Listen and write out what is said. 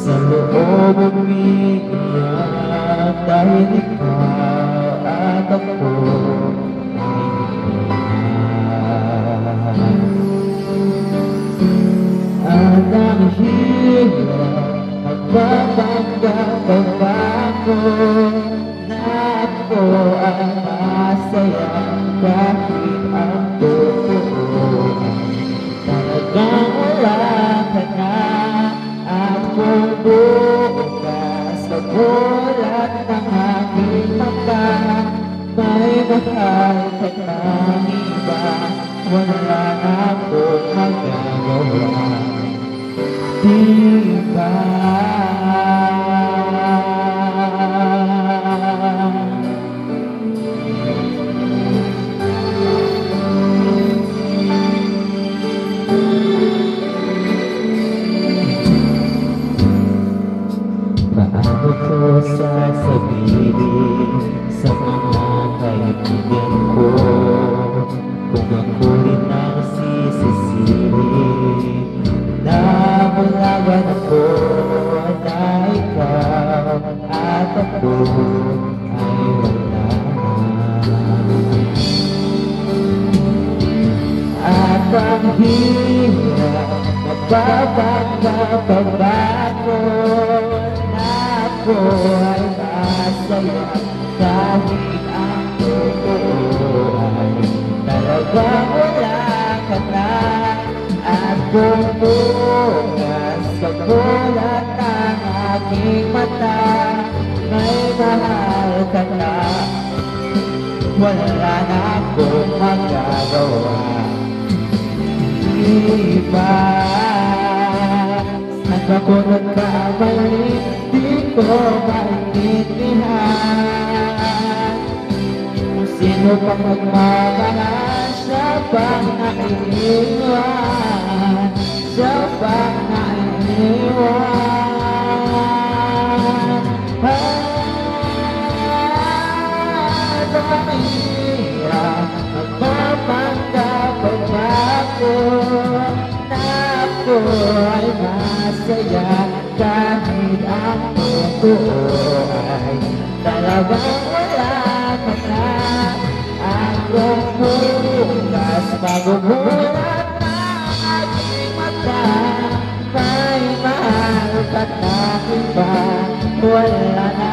Sa loob umiiyak dahil ikaw at ako ay hindi na. At ang hirap magpapanggap pa ako na ako ay masaya kahit ang totoo talagang wala ka na. Kung bukas sa bulat ng aking mata may mahal ka ng iba, wala na akong magagawa, diba? Paano ko sasabihin sa mga kaibigan ko kung ako rin ang sisisihin na malawan ako na ikaw at ako ay wala at ang hirap magpapanggap pa ba ako ako ay masaya kahit ang totoo ay talagang wala ka na. At kung bukas sa bulat ng aking mata may mahal ka na, wala na akong magagawa, diba? Saan ako nagkamali? Di ko maintindihan kung sino pang magmamahal, siya bang naiiwan, siya bang naiiwan. Ang hirap magpapanggap pa ako na ako ay masaya kahit ang totoo ay talagang wala ka na. Ako bukas magbubulat na aking mata may mahal ka na iba, wala na